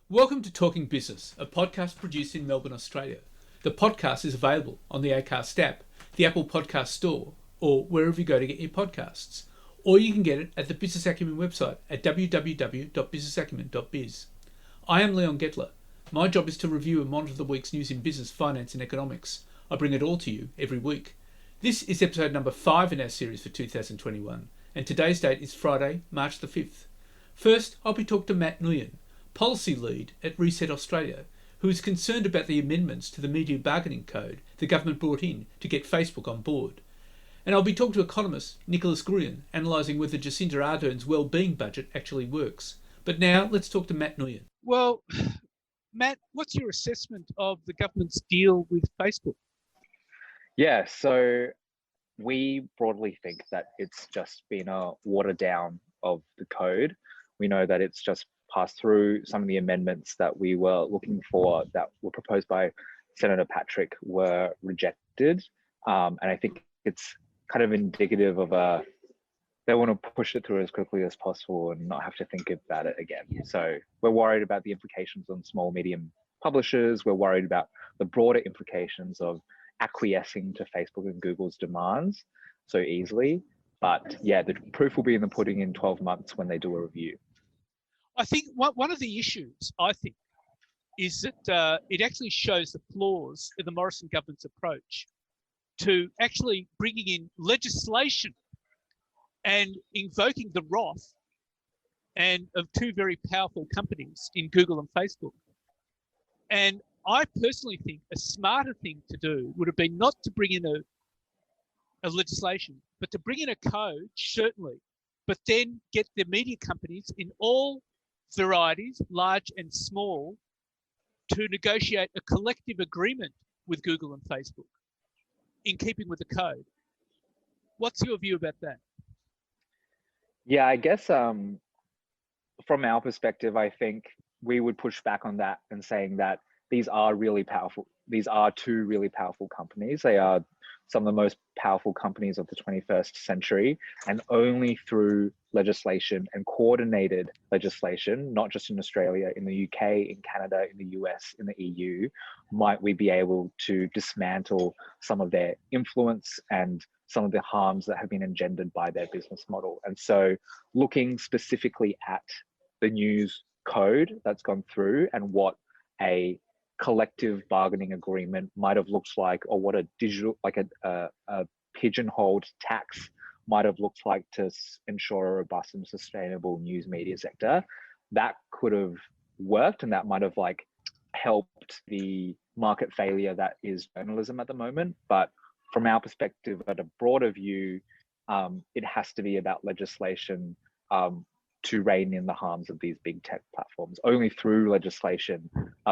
Welcome to Talking Business, a podcast produced in Melbourne, Australia. The podcast is available on the Acast app, the Apple Podcast Store, or wherever you go to get your podcasts. Or you can get it at the Business Acumen website at www.businessacumen.biz. I am Leon Gettler. My job is to review and monitor the week's news in business, finance and economics. I bring it all to you every week. This is episode number 5 in our series for 2021, and today's date is Friday, March the 5th. First, I'll be talking to Matt Nguyen, Policy Lead at Reset Australia, who is concerned about the amendments to the Media Bargaining Code the government brought in to get Facebook on board. And I'll be talking to economist Nicholas Gurian, analysing whether Jacinda Ardern's wellbeing budget actually works. But now, let's talk to Matt Nguyen. Well, Matt, what's your assessment of the government's deal with Facebook? Yeah, so we broadly think that it's just been a watered down of the code. We know that it's just passed through. Some of the amendments that we were looking for that were proposed by Senator Patrick were rejected. And I think it's kind of indicative of they want to push it through as quickly as possible and not have to think about it again. So we're worried about the implications on small, medium publishers. We're worried about the broader implications of acquiescing to Facebook and Google's demands so easily. But yeah, the proof will be in the pudding in 12 months when they do a review. I think one of the issues, is that it actually shows the flaws in the Morrison government's approach to actually bringing in legislation and invoking the wrath of two very powerful companies in Google and Facebook. And I personally think a smarter thing to do would have been not to bring in a legislation, but to bring in a code, certainly, but then get the media companies in all varieties, large and small, to negotiate a collective agreement with Google and Facebook in keeping with the code. What's your view about that? Yeah, I guess from our perspective, I think we would push back on that and saying that these are really powerful. These are two really powerful companies. They are some of the most powerful companies of the 21st century, and only through legislation and coordinated legislation, not just in Australia, in the UK, in Canada, in the US, in the EU, might we be able to dismantle some of their influence and some of the harms that have been engendered by their business model. And so looking specifically at the news code that's gone through and what a collective bargaining agreement might have looked like, or what a pigeonholed tax might have looked like to ensure a robust and sustainable news media sector, that could have worked, and that might have helped the market failure that is journalism at the moment. But from our perspective, at a broader view, it has to be about legislation to rein in the harms of these big tech platforms. Only through legislation,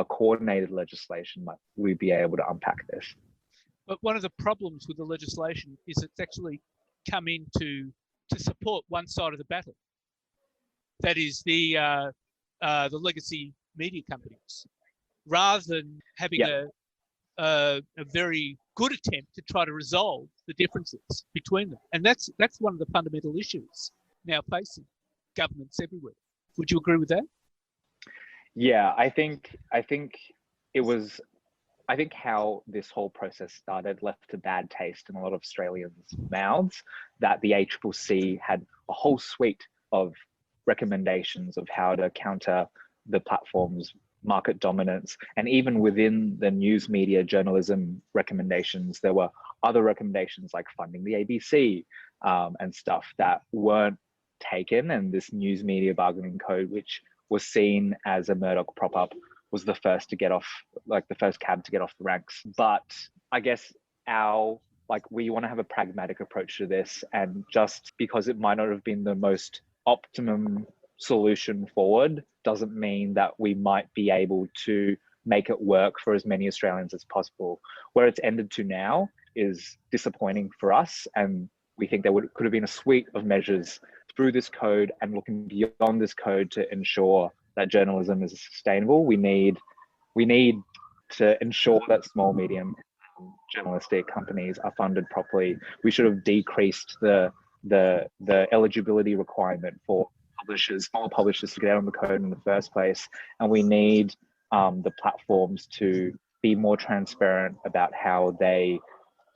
coordinated legislation, might we be able to unpack this. But one of the problems with the legislation is it's actually come in to support one side of the battle. That is the legacy media companies, rather than having a very good attempt to try to resolve the differences between them. And that's one of the fundamental issues now facing governments everywhere. Would you agree with that? Yeah, I think how this whole process started left a bad taste in a lot of Australians' mouths, that the ACCC had a whole suite of recommendations of how to counter the platform's market dominance. And even within the news media journalism recommendations, there were other recommendations like funding the ABC and stuff that weren't taken. And this news media bargaining code, which was seen as a Murdoch prop-up, was the first to get off, the first cab to get off the ranks. But I guess we want to have a pragmatic approach to this, and just because it might not have been the most optimum solution forward doesn't mean that we might be able to make it work for as many Australians as possible. Where it's ended to now is disappointing for us, and we think there could have been a suite of measures through this code and looking beyond this code to ensure that journalism is sustainable. We need to ensure that small, medium journalistic companies are funded properly. We should have decreased the eligibility requirement for publishers, small publishers, to get out on the code in the first place, and we need the platforms to be more transparent about how they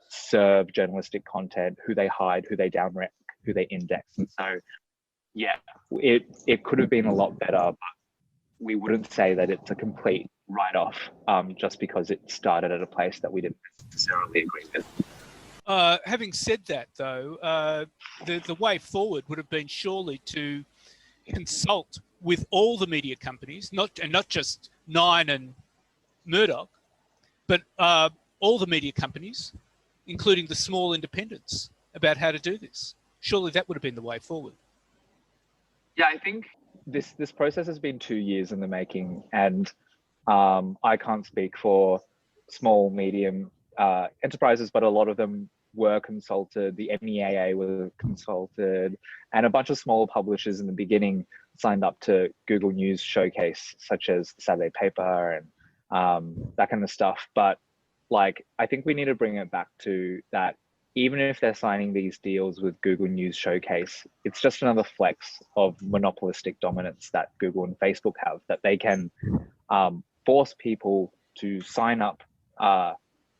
serve journalistic content, who they hide, who they downrank, who they index. And so, yeah, it could have been a lot better, but we wouldn't say that it's a complete write-off just because it started at a place that we didn't necessarily agree with. Having said that, though, the way forward would have been surely to consult with all the media companies, not just Nine and Murdoch, but all the media companies, including the small independents, about how to do this. Surely that would have been the way forward. Yeah, I think this process has been 2 years in the making, and I can't speak for small, medium enterprises, but a lot of them were consulted. The MEAA was consulted, and a bunch of small publishers in the beginning signed up to Google News Showcase, such as the Saturday Paper and that kind of stuff. But like, I think we need to bring it back to that. Even if they're signing these deals with Google News Showcase, it's just another flex of monopolistic dominance that Google and Facebook have, that they can force people to sign up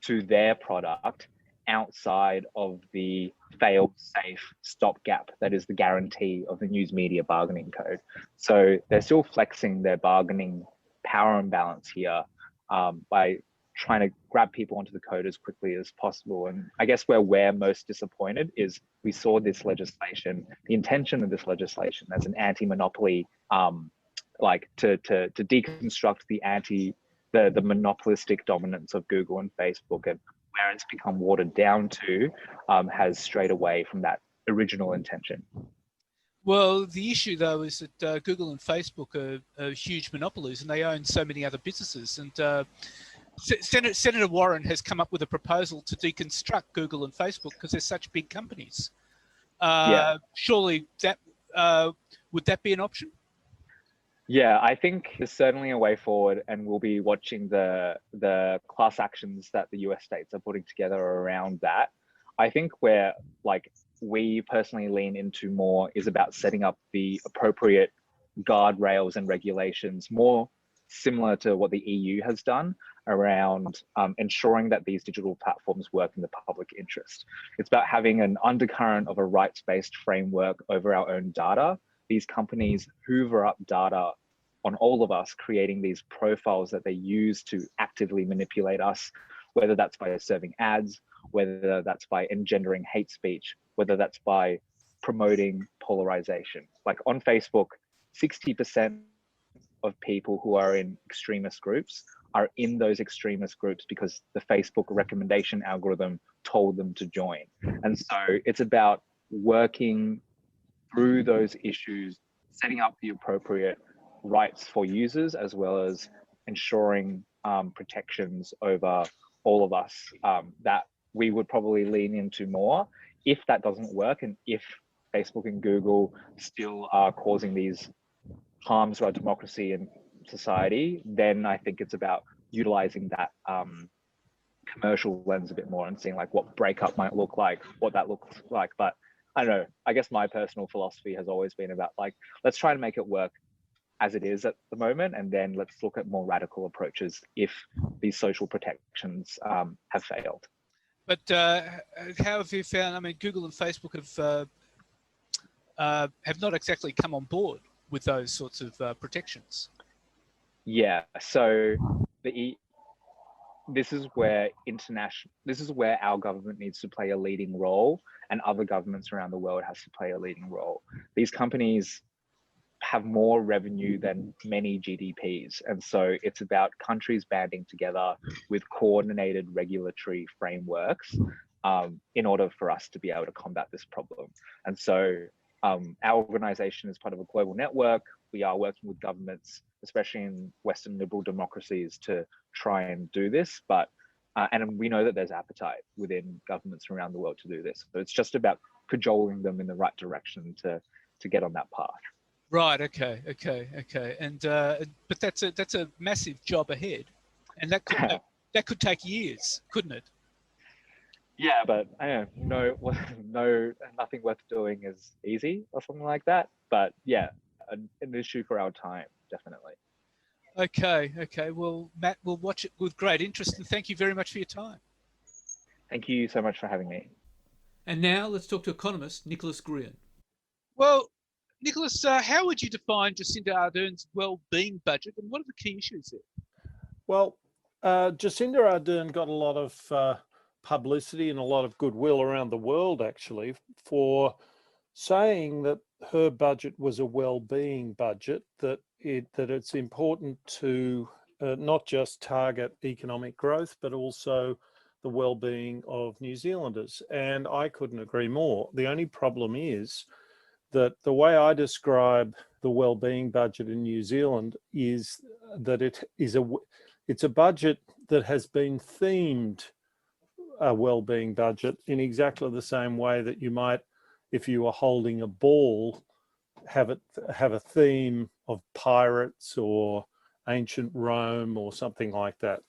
to their product outside of the fail-safe stopgap that is the guarantee of the news media bargaining code. So they're still flexing their bargaining power imbalance here by trying to grab people onto the code as quickly as possible. And I guess where we're most disappointed is we saw this legislation, the intention of this legislation as an anti-monopoly, like to deconstruct the monopolistic dominance of Google and Facebook, and where it's become watered down to has strayed away from that original intention. Well, the issue, though, is that Google and Facebook are huge monopolies, and they own so many other businesses. And Senator Warren has come up with a proposal to deconstruct Google and Facebook because they're such big companies. Surely that would that be an option? Yeah, I think there's certainly a way forward, and we'll be watching the class actions that the US states are putting together around that. I think where like we personally lean into more is about setting up the appropriate guardrails and regulations, more similar to what the EU has done around ensuring that these digital platforms work in the public interest. It's about having an undercurrent of a rights-based framework over our own data. These companies hoover up data on all of us, creating these profiles that they use to actively manipulate us, whether that's by serving ads, whether that's by engendering hate speech, whether that's by promoting polarization. Like on Facebook, 60% of people who are in extremist groups are in those extremist groups because the Facebook recommendation algorithm told them to join. And so it's about working through those issues, setting up the appropriate rights for users, as well as ensuring protections over all of us that we would probably lean into more. If that doesn't work, and if Facebook and Google still are causing these harms to our democracy and society, then I think it's about utilizing that commercial lens a bit more and seeing like what breakup might look like, what that looks like. But I don't know, I guess my personal philosophy has always been about like, let's try and make it work as it is at the moment, and then let's look at more radical approaches if these social protections have failed. But how have you found, I mean, Google and Facebook have not exactly come on board with those sorts of protections. Yeah, so this is where our government needs to play a leading role, and other governments around the world has to play a leading role. These companies have more revenue than many GDPs, and so it's about countries banding together with coordinated regulatory frameworks in order for us to be able to combat this problem. And so our organization is part of a global network. We are working with governments, especially in Western liberal democracies, to try and do this. But and we know that there's appetite within governments around the world to do this. So it's just about cajoling them in the right direction to get on that path. Right. Okay. And but that's a massive job ahead, and that could take years, couldn't it? Yeah, but I don't know, nothing worth doing is easy or something like that. But yeah, an issue for our time, definitely. Okay. Well, Matt, we'll watch it with great interest, and thank you very much for your time. Thank you so much for having me. And now let's talk to economist Nicholas Grian. Well, Nicholas, how would you define Jacinda Ardern's well-being budget, and what are the key issues there? Well, Jacinda Ardern got a lot of publicity and a lot of goodwill around the world, actually, for saying that her budget was a well-being budget, that it's important to not just target economic growth, but also the well-being of New Zealanders. And I couldn't agree more. The only problem is that the way I describe the well-being budget in New Zealand is that it's a budget that has been themed a well-being budget in exactly the same way that you might, if you were holding a ball, have a theme of pirates or ancient Rome or something like that.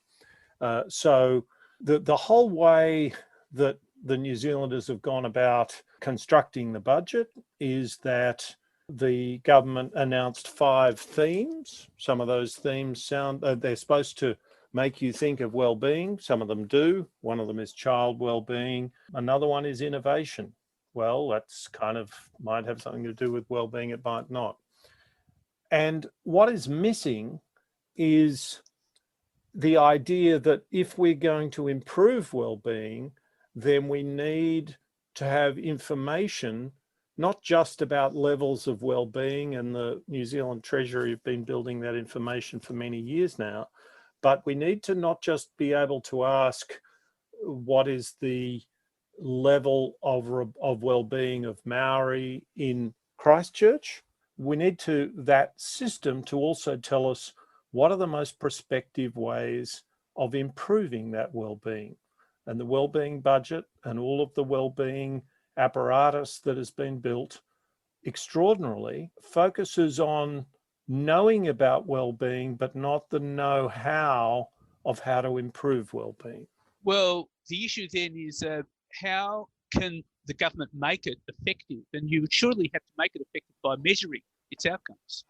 So the whole way that the New Zealanders have gone about constructing the budget is that the government announced 5 themes. Some of those themes they're supposed to make you think of well-being. Some of them do. One of them is child well-being. Another one is innovation. Well, that's kind of might have something to do with well-being, it might not. And what is missing is the idea that if we're going to improve well-being, then we need to have information, not just about levels of well-being, and the New Zealand Treasury have been building that information for many years now, but we need to not just be able to ask what is the level of well-being of Maori in Christchurch. We need that system to also tell us what are the most prospective ways of improving that well-being. And the well-being budget and all of the well-being apparatus that has been built extraordinarily focuses on knowing about well-being, but not the know-how of how to improve well-being. Well, the issue then is how can the government make it effective? And you would surely have to make it effective by measuring its outcomes.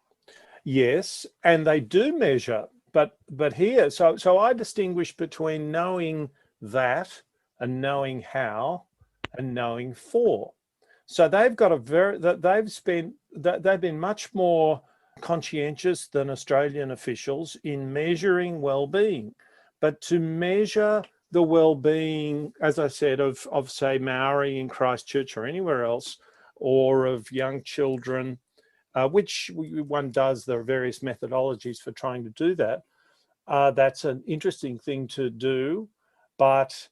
Yes, and they do measure, but here, so I distinguish between knowing that and knowing how and knowing for. So they've got they've been much more conscientious than Australian officials in measuring well-being. But to measure the well-being, as I said, of say Maori in Christchurch or anywhere else, or of young children, which one does, there are various methodologies for trying to do that. That's an interesting thing to do, but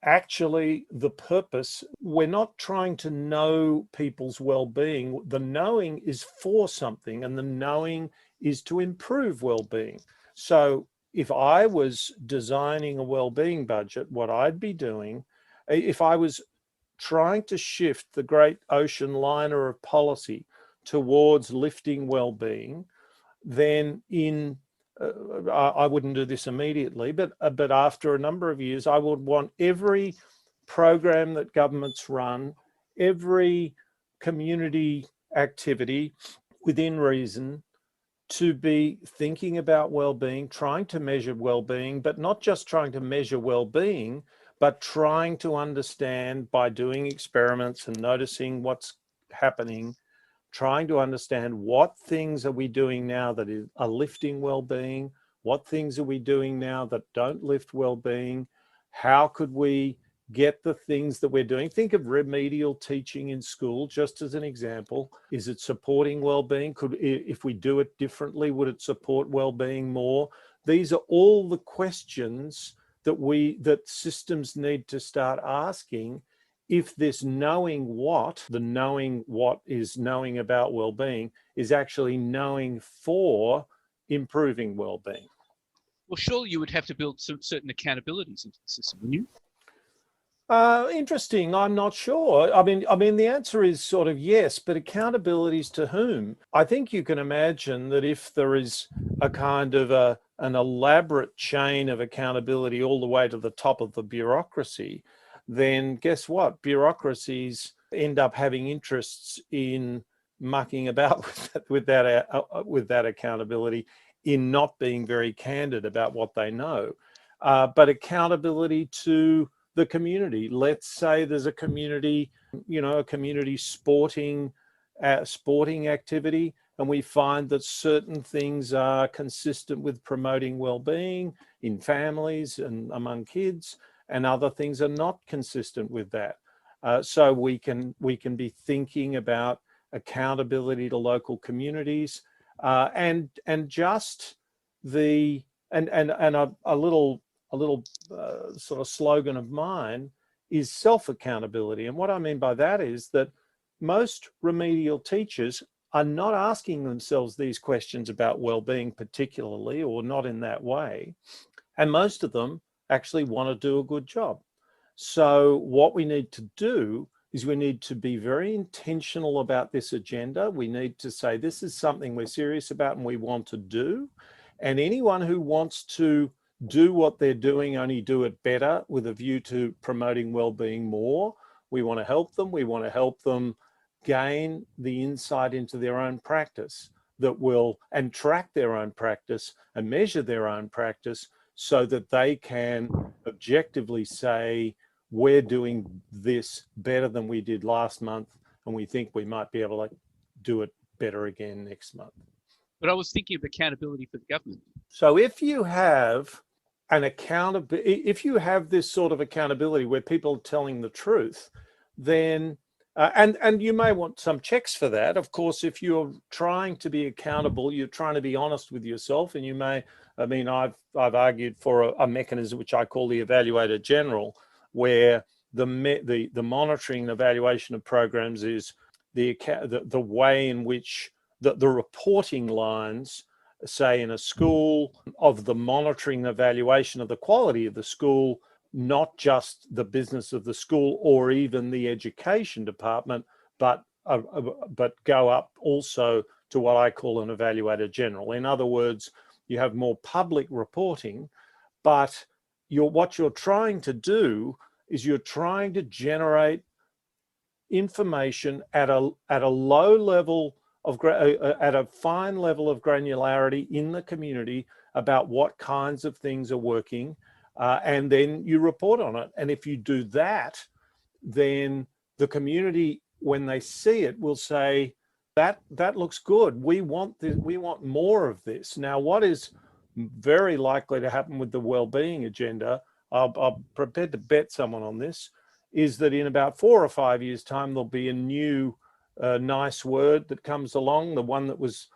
actually the purpose, we're not trying to know people's well-being. The knowing is for something, and the knowing is to improve well-being. So if I was designing a well-being budget, what I'd be doing, if I was trying to shift the great ocean liner of policy towards lifting well-being, then I wouldn't do this immediately, but after a number of years, I would want every program that governments run, every community activity within reason, to be thinking about well-being, trying to measure well-being, but not just trying to measure well-being, but trying to understand by doing experiments and noticing what's happening, trying to understand what things are we doing now that are lifting well-being, what things are we doing now that don't lift well-being, how could we get the things that we're doing. Think of remedial teaching in school, just as an example. Is it supporting well-being? If we do it differently, would it support well-being more? These are all the questions that systems need to start asking if this knowing what is knowing about well-being is actually knowing for improving well-being. Well, surely you would have to build some certain accountabilities into the system, wouldn't you? Interesting. I'm not sure. I mean, the answer is sort of yes, but accountabilities to whom? I think you can imagine that if there is a kind of an elaborate chain of accountability all the way to the top of the bureaucracy, then guess what? Bureaucracies end up having interests in mucking about with that accountability, in not being very candid about what they know. But accountability to the community. Let's say there's a community, a community sporting activity, and we find that certain things are consistent with promoting well-being in families and among kids, and other things are not consistent with that. So we can be thinking about accountability to local communities, and just the and a little sort of slogan of mine is self-accountability. And what I mean by that is that most remedial teachers are not asking themselves these questions about well-being particularly, or not in that way. And most of them actually want to do a good job. So what we need to do is we need to be very intentional about this agenda. We need to say, this is something we're serious about and we want to do. And anyone who wants to do what they're doing, only do it better with a view to promoting well-being more. We want to help them. We want to help them gain the insight into their own practice that will, and track their own practice and measure their own practice, so that they can objectively say, we're doing this better than we did last month, and we think we might be able to do it better again next month. But I was thinking of accountability for the government. So if you have if you have this sort of accountability where people are telling the truth, then and you may want some checks for that. Of course, if you're trying to be accountable, you're trying to be honest with yourself, and you may, I've argued for a mechanism which I call the Evaluator General, where the monitoring and evaluation of programs is the way in which the reporting lines, say in a school, of the monitoring and evaluation of the quality of the school, not just the business of the school or even the education department, but go up also to what I call an Evaluator General. In other words, you have more public reporting, but what you're trying to do is you're trying to generate information at a low level of at a fine level of granularity in the community about what kinds of things are working, and then you report on it. And if you do that, then the community, when they see it, will say, that looks good. We want this, we want more of this. Now, what is very likely to happen with the well-being agenda, I'm prepared to bet someone on this, is that in about 4 or 5 years' time, there'll be a new nice word that comes along. The one that was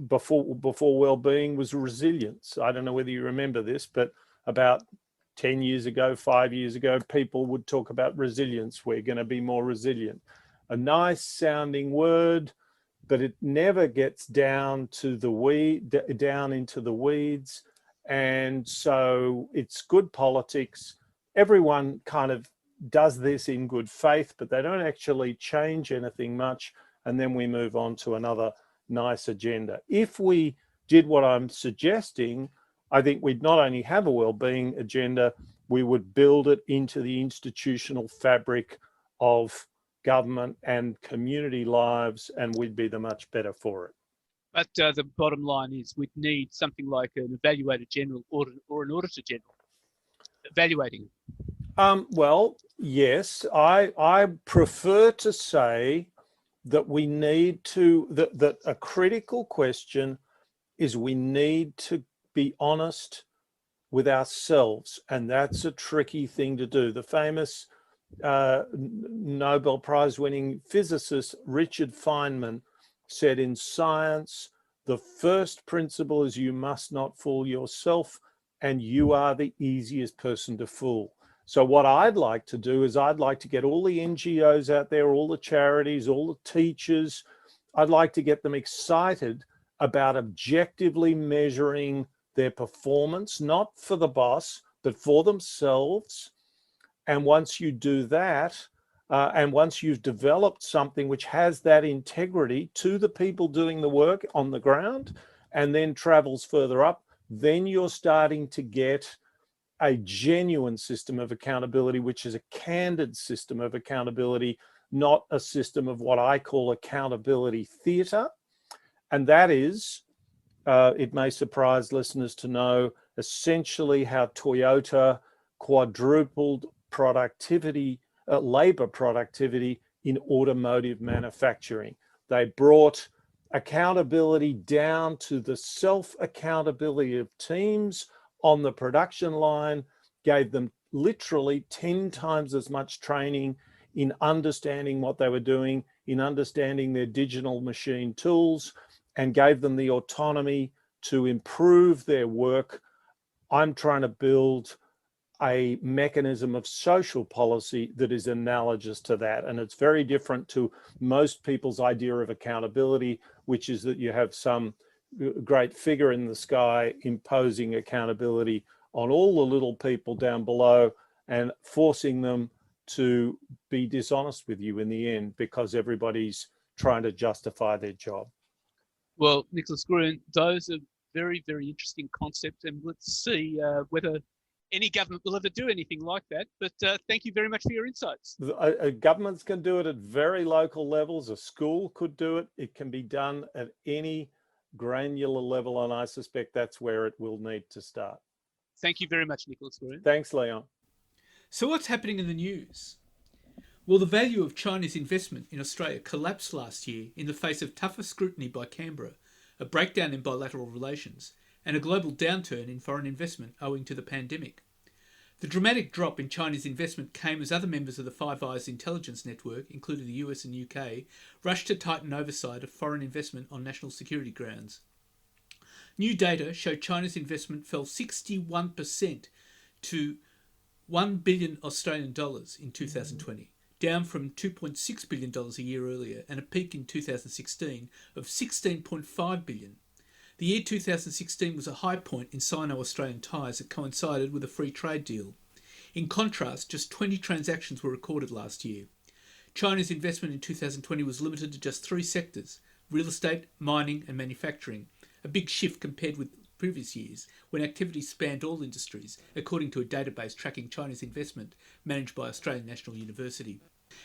before well-being was resilience. I don't know whether you remember this, but about 10 years ago, 5 years ago, people would talk about resilience. We're going to be more resilient. A nice sounding word, but it never gets down to down into the weeds. And so it's good politics. Everyone kind of does this in good faith, but they don't actually change anything much. And then we move on to another nice agenda. If we did what I'm suggesting, I think we'd not only have a well-being agenda, we would build it into the institutional fabric of government and community lives, and we'd be the much better for it. But the bottom line is we'd need something like an Evaluator General or an Auditor General evaluating. Well, yes, I prefer to say that we need to, that a critical question is we need to be honest with ourselves, and that's a tricky thing to do. The famous Nobel Prize winning physicist Richard Feynman said, in science, the first principle is you must not fool yourself, and you are the easiest person to fool. So what I'd like to do is I'd like to get all the NGOs out there, all the charities, all the teachers, I'd like to get them excited about objectively measuring their performance, not for the boss, but for themselves. And once you do that, and once you've developed something which has that integrity to the people doing the work on the ground and then travels further up, then you're starting to get a genuine system of accountability, which is a candid system of accountability not a system of what I call accountability theatre. And that is, it may surprise listeners to know, essentially how Toyota quadrupled productivity, labor productivity in automotive manufacturing. They brought accountability down to the self-accountability of teams on the production line, gave them literally 10 times as much training in understanding what they were doing, in understanding their digital machine tools, and gave them the autonomy to improve their work. I'm trying to build a mechanism of social policy that is analogous to that. And it's very different to most people's idea of accountability, which is that you have some great figure in the sky imposing accountability on all the little people down below and forcing them to be dishonest with you in the end because everybody's trying to justify their job. Well, Nicholas Gruen, those are very, very interesting concepts, and let's see whether any government will ever do anything like that. But thank you very much for your insights. Governments can do it at very local levels. A school could do it. It can be done at any granular level, and I suspect that's where it will need to start. Thank you very much, Nicholas Gruen. Thanks, Leon. So what's happening in the news? Well, the value of Chinese investment in Australia collapsed last year in the face of tougher scrutiny by Canberra, a breakdown in bilateral relations, and a global downturn in foreign investment owing to the pandemic. The dramatic drop in Chinese investment came as other members of the Five Eyes intelligence network, including the US and UK, rushed to tighten oversight of foreign investment on national security grounds. New data showed China's investment fell 61% to $1 billion Australian dollars in 2020, down from $2.6 billion a year earlier, and a peak in 2016 of $16.5 billion. The year 2016 was a high point in Sino-Australian ties that coincided with a free trade deal. In contrast, just 20 transactions were recorded last year. China's investment in 2020 was limited to just 3 sectors: real estate, mining and manufacturing, a big shift compared with previous years when activity spanned all industries, according to a database tracking Chinese investment managed by Australian National University.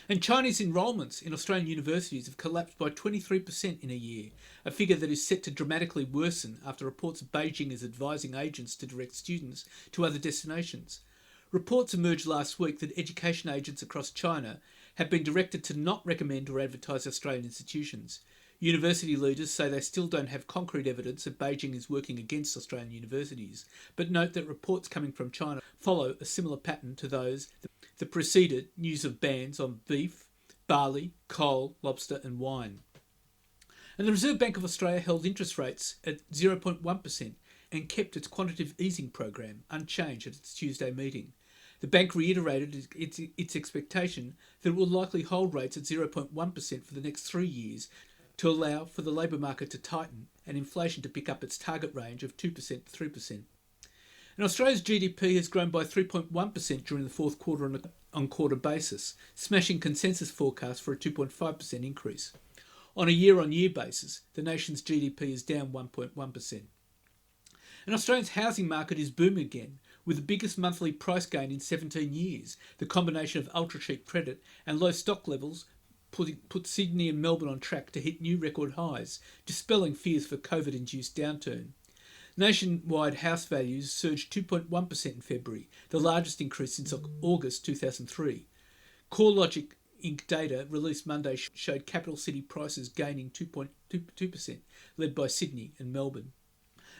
And Chinese enrolments in Australian universities have collapsed by 23% in a year, a figure that is set to dramatically worsen after reports of Beijing is advising agents to direct students to other destinations. Reports emerged last week that education agents across China have been directed to not recommend or advertise Australian institutions. University leaders say they still don't have concrete evidence that Beijing is working against Australian universities, but note that reports coming from China follow a similar pattern to those that preceded news of bans on beef, barley, coal, lobster and wine. And the Reserve Bank of Australia held interest rates at 0.1% and kept its quantitative easing program unchanged at its Tuesday meeting. The bank reiterated its expectation that it will likely hold rates at 0.1% for the next 3 years to allow for the labour market to tighten and inflation to pick up its target range of 2% to 3%. And Australia's GDP has grown by 3.1% during the fourth quarter on a quarter basis, smashing consensus forecasts for a 2.5% increase. On a year-on-year basis, the nation's GDP is down 1.1%. And Australia's housing market is booming again, with the biggest monthly price gain in 17 years. The combination of ultra-cheap credit and low stock levels put Sydney and Melbourne on track to hit new record highs, dispelling fears for COVID-induced downturn. Nationwide house values surged 2.1% in February, the largest increase since August 2003. CoreLogic Inc. data released Monday showed capital city prices gaining 2.2%, led by Sydney and Melbourne.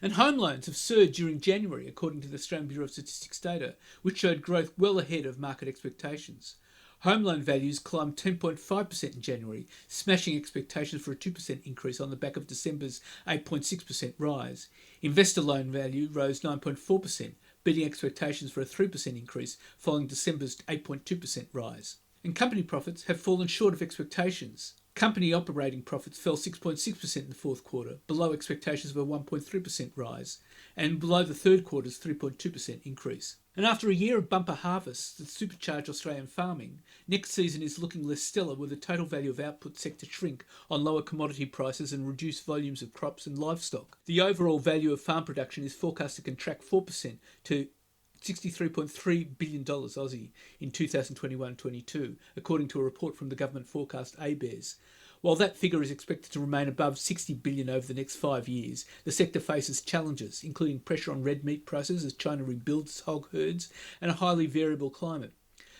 And home loans have surged during January, according to the Australian Bureau of Statistics data, which showed growth well ahead of market expectations. Home loan values climbed 10.5% in January, smashing expectations for a 2% increase on the back of December's 8.6% rise. Investor loan value rose 9.4%, beating expectations for a 3% increase following December's 8.2% rise. And company profits have fallen short of expectations. Company operating profits fell 6.6% in the fourth quarter, below expectations of a 1.3% rise, and below the third quarter's 3.2% increase. And after a year of bumper harvests that supercharged Australian farming, next season is looking less stellar, with the total value of output set to shrink on lower commodity prices and reduced volumes of crops and livestock. The overall value of farm production is forecast to contract 4% to $63.3 billion Aussie in 2021-22, according to a report from the government forecast ABARES. While that figure is expected to remain above $60 billion over the next 5 years, the sector faces challenges, including pressure on red meat prices as China rebuilds hog herds and a highly variable climate.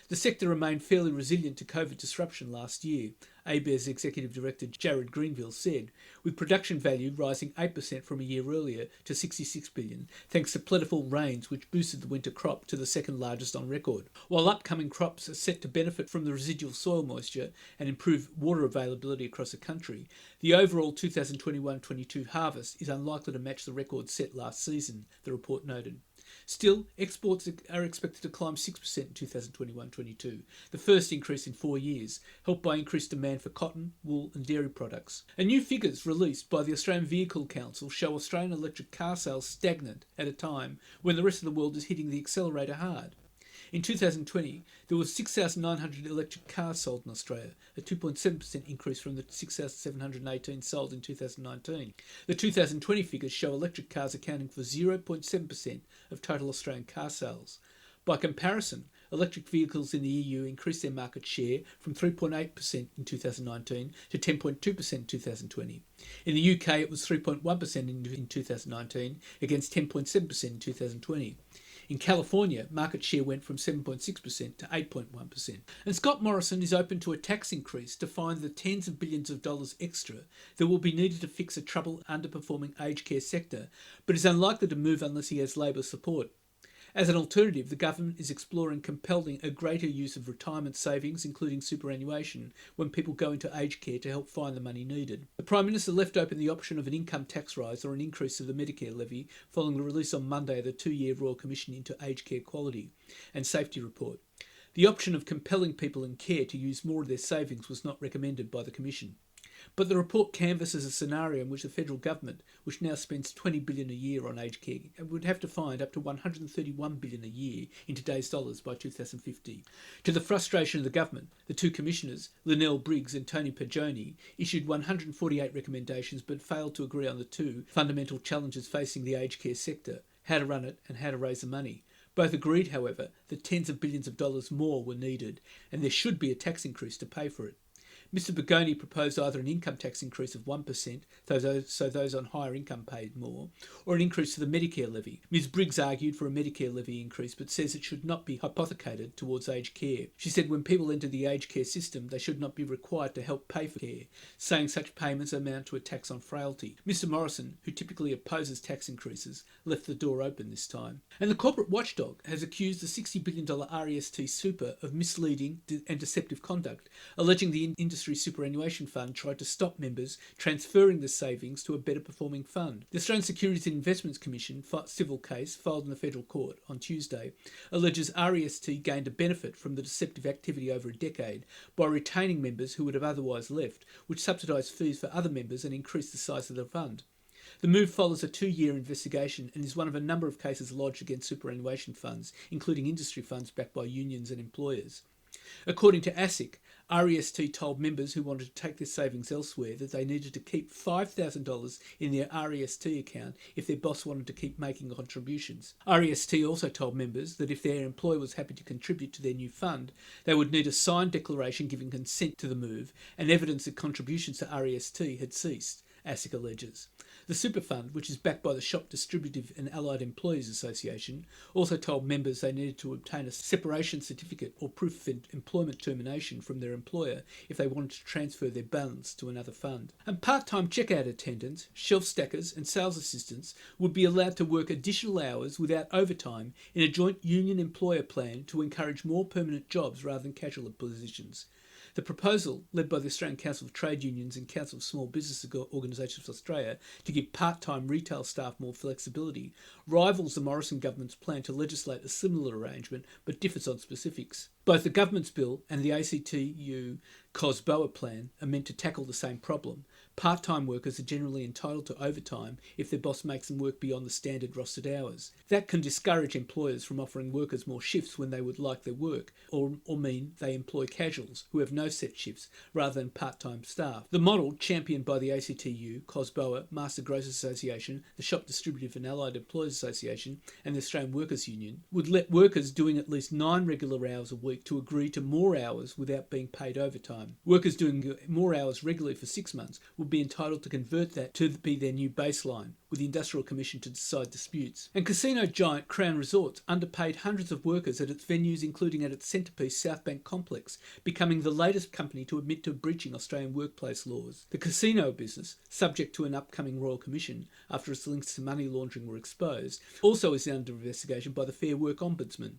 The sector remained fairly resilient to COVID disruption last year, ABARES Executive Director Jared Greenville said, with production value rising 8% from a year earlier to $66 billion, thanks to plentiful rains which boosted the winter crop to the second largest on record. While upcoming crops are set to benefit from the residual soil moisture and improve water availability across the country, the overall 2021-22 harvest is unlikely to match the record set last season, the report noted. Still, exports are expected to climb 6% in 2021-22, the first increase in 4 years, helped by increased demand for cotton, wool and dairy products. And new figures released by the Australian Vehicle Council show Australian electric car sales stagnant at a time when the rest of the world is hitting the accelerator hard. In 2020, there were 6,900 electric cars sold in Australia, a 2.7% increase from the 6,718 sold in 2019. The 2020 figures show electric cars accounting for 0.7% of total Australian car sales. By comparison, electric vehicles in the EU increased their market share from 3.8% in 2019 to 10.2% in 2020. In the UK, it was 3.1% in 2019 against 10.7% in 2020. In California, market share went from 7.6% to 8.1%. And Scott Morrison is open to a tax increase to find the tens of billions of dollars extra that will be needed to fix a troubled, underperforming aged care sector, but is unlikely to move unless he has Labor support. As an alternative, the government is exploring compelling a greater use of retirement savings, including superannuation, when people go into aged care to help find the money needed. The Prime Minister left open the option of an income tax rise or an increase of the Medicare levy following the release on Monday of the 2-year Royal Commission into Aged Care Quality and Safety report. The option of compelling people in care to use more of their savings was not recommended by the Commission. But the report canvasses a scenario in which the federal government, which now spends $20 billion a year on aged care, would have to find up to $131 billion a year in today's dollars by 2050. To the frustration of the government, the two commissioners, Linnell Briggs and Tony Pagioni, issued 148 recommendations but failed to agree on the two fundamental challenges facing the aged care sector: how to run it and how to raise the money. Both agreed, however, that tens of billions of dollars more were needed and there should be a tax increase to pay for it. Mr Pagioni proposed either an income tax increase of 1%, so those on higher income paid more, or an increase to the Medicare levy. Ms Briggs argued for a Medicare levy increase but says it should not be hypothecated towards aged care. She said when people enter the aged care system, they should not be required to help pay for care, saying such payments amount to a tax on frailty. Mr Morrison, who typically opposes tax increases, left the door open this time. And the corporate watchdog has accused the $60 billion REST super of misleading and deceptive conduct, alleging the industry superannuation fund tried to stop members transferring the savings to a better performing fund. The Australian Securities and Investments Commission civil case filed in the federal court on Tuesday alleges REST gained a benefit from the deceptive activity over a decade by retaining members who would have otherwise left, which subsidised fees for other members and increased the size of the fund. The move follows a 2-year investigation and is one of a number of cases lodged against superannuation funds, including industry funds backed by unions and employers. According to ASIC, REST told members who wanted to take their savings elsewhere that they needed to keep $5,000 in their REST account if their boss wanted to keep making contributions. REST also told members that if their employer was happy to contribute to their new fund, they would need a signed declaration giving consent to the move and evidence that contributions to REST had ceased, ASIC alleges. The super fund, which is backed by the Shop Distributive and Allied Employees Association, also told members they needed to obtain a separation certificate or proof of employment termination from their employer if they wanted to transfer their balance to another fund. And part-time checkout attendants, shelf stackers and sales assistants would be allowed to work additional hours without overtime in a joint union-employer plan to encourage more permanent jobs rather than casual positions. The proposal, led by the Australian Council of Trade Unions and Council of Small Business Organisations of Australia to give part-time retail staff more flexibility, rivals the Morrison government's plan to legislate a similar arrangement but differs on specifics. Both the government's bill and the ACTU COSBOA plan are meant to tackle the same problem, Part-time workers are generally entitled to overtime if their boss makes them work beyond the standard rostered hours. That can discourage employers from offering workers more shifts when they would like their work, or mean they employ casuals who have no set shifts rather than part-time staff. The model, championed by the ACTU, COSBOA, Master Grocers Association, the Shop Distributive and Allied Employers Association and the Australian Workers Union, would let workers doing at least 9 regular hours a week to agree to more hours without being paid overtime. Workers doing more hours regularly for 6 months would be entitled to convert that to be their new baseline, with the Industrial Commission to decide disputes. And casino giant Crown Resorts underpaid hundreds of workers at its venues, including at its centrepiece Southbank Complex, becoming the latest company to admit to breaching Australian workplace laws. The casino business, subject to an upcoming Royal Commission after its links to money laundering were exposed, also is under investigation by the Fair Work Ombudsman.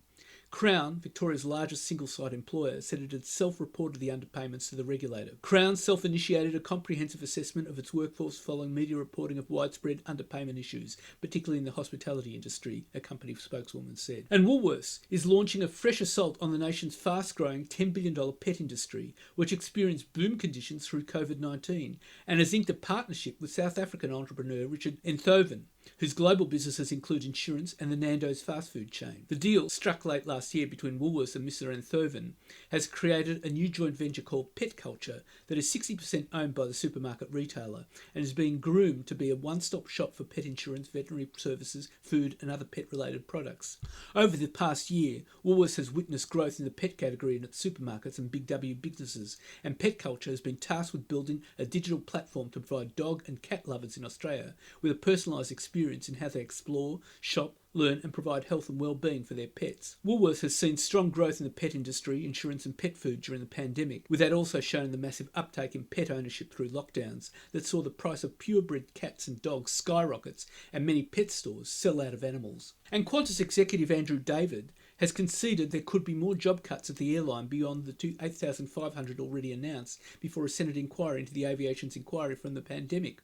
Crown, Victoria's largest single-site employer, said it had self-reported the underpayments to the regulator. Crown self-initiated a comprehensive assessment of its workforce following media reporting of widespread underpayment issues, particularly in the hospitality industry, a company spokeswoman said. And Woolworths is launching a fresh assault on the nation's fast-growing $10 billion pet industry, which experienced boom conditions through COVID-19, and has inked a partnership with South African entrepreneur Richard Enthoven, whose global businesses include insurance and the Nando's fast food chain. The deal, struck late last year between Woolworths and Mr. Enthoven, has created a new joint venture called Pet Culture that is 60% owned by the supermarket retailer and is being groomed to be a one-stop shop for pet insurance, veterinary services, food and other pet-related products. Over the past year, Woolworths has witnessed growth in the pet category in its supermarkets and Big W businesses, and Pet Culture has been tasked with building a digital platform to provide dog and cat lovers in Australia with a personalised experience in how they explore, shop, learn and provide health and well-being for their pets. Woolworths has seen strong growth in the pet industry, insurance and pet food during the pandemic, with that also shown the massive uptake in pet ownership through lockdowns that saw the price of purebred cats and dogs skyrockets and many pet stores sell out of animals. And Qantas executive Andrew David has conceded there could be more job cuts at the airline beyond the 8,500 already announced before a Senate inquiry into the aviation's inquiry from the pandemic.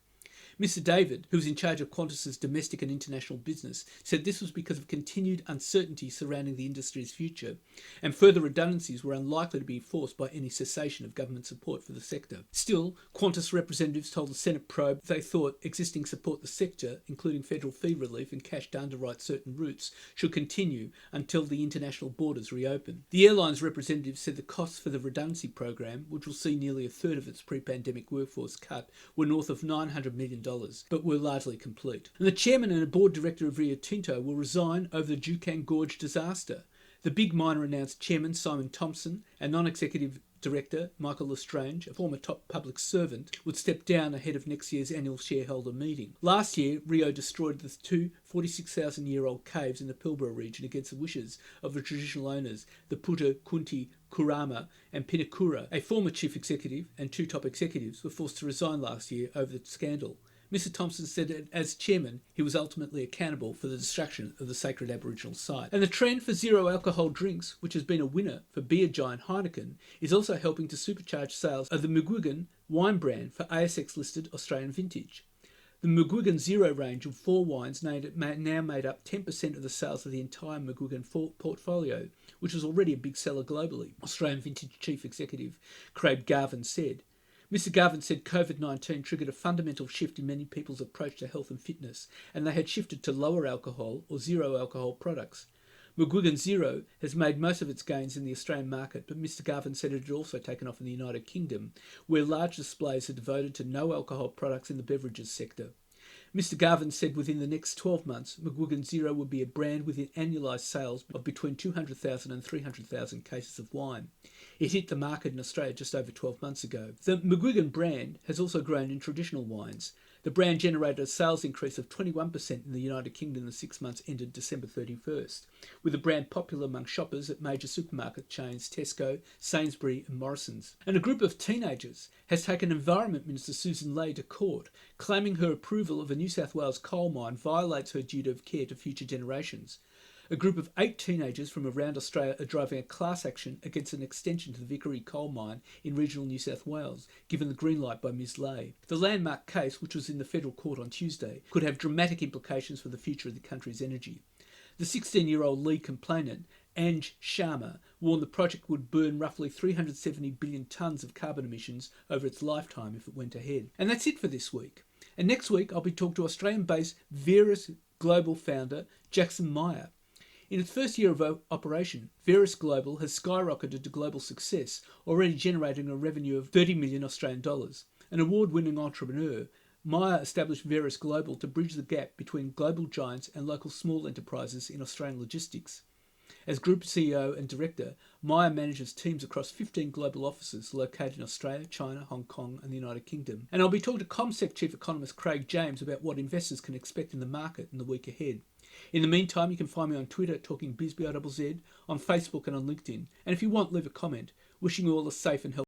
Mr. David, who was in charge of Qantas's domestic and international business, said this was because of continued uncertainty surrounding the industry's future, and further redundancies were unlikely to be forced by any cessation of government support for the sector. Still, Qantas representatives told the Senate probe they thought existing support for the sector, including federal fee relief and cash to underwrite certain routes, should continue until the international borders reopen. The airline's representatives said the costs for the redundancy program, which will see nearly a third of its pre-pandemic workforce cut, were north of $900 million, but were largely complete. And the chairman and a board director of Rio Tinto will resign over the Juukan Gorge disaster. The big miner announced chairman Simon Thompson and non-executive director Michael Lestrange, a former top public servant, would step down ahead of next year's annual shareholder meeting. Last year, Rio destroyed the two 46,000-year-old caves in the Pilbara region against the wishes of the traditional owners, the Puta, Kunti, Kurama and Pinakura. A former chief executive and 2 top executives were forced to resign last year over the scandal. Mr. Thompson said that as chairman, he was ultimately accountable for the destruction of the sacred Aboriginal site. And the trend for zero alcohol drinks, which has been a winner for beer giant Heineken, is also helping to supercharge sales of the McGuigan wine brand for ASX-listed Australian vintage. The McGuigan Zero range of 4 wines now made up 10% of the sales of the entire McGuigan portfolio, which was already a big seller globally, Australian Vintage Chief Executive Craig Garvin said. Mr. Garvin said COVID-19 triggered a fundamental shift in many people's approach to health and fitness, and they had shifted to lower alcohol or zero alcohol products. McGuigan Zero has made most of its gains in the Australian market, but Mr. Garvin said it had also taken off in the United Kingdom, where large displays are devoted to no alcohol products in the beverages sector. Mr. Garvin said within the next 12 months, McGuigan Zero would be a brand with annualised sales of between 200,000 and 300,000 cases of wine. It hit the market in Australia just over 12 months ago. The McGuigan brand has also grown in traditional wines. The brand generated a sales increase of 21% in the United Kingdom in the 6 months ended December 31st, with the brand popular among shoppers at major supermarket chains Tesco, Sainsbury and Morrisons. And a group of teenagers has taken Environment Minister Susan Ley to court, claiming her approval of a New South Wales coal mine violates her duty of care to future generations. A group of 8 teenagers from around Australia are driving a class action against an extension to the Vickery coal mine in regional New South Wales, given the green light by Ms Ley. The landmark case, which was in the federal court on Tuesday, could have dramatic implications for the future of the country's energy. The 16-year-old lead complainant, Anj Sharma, warned the project would burn roughly 370 billion tonnes of carbon emissions over its lifetime if it went ahead. And that's it for this week. And next week I'll be talking to Australian-based Verus Global founder Jackson Meyer. In its first year of operation, Verus Global has skyrocketed to global success, already generating a revenue of 30 million Australian dollars. An award-winning entrepreneur, Meyer established Verus Global to bridge the gap between global giants and local small enterprises in Australian logistics. As Group CEO and Director, Meyer manages teams across 15 global offices located in Australia, China, Hong Kong and the United Kingdom. And I'll be talking to CommSec Chief Economist Craig James about what investors can expect in the market in the week ahead. In the meantime, you can find me on Twitter at TalkingBizBizz, on Facebook and on LinkedIn. And if you want, leave a comment. Wishing you all a safe and healthy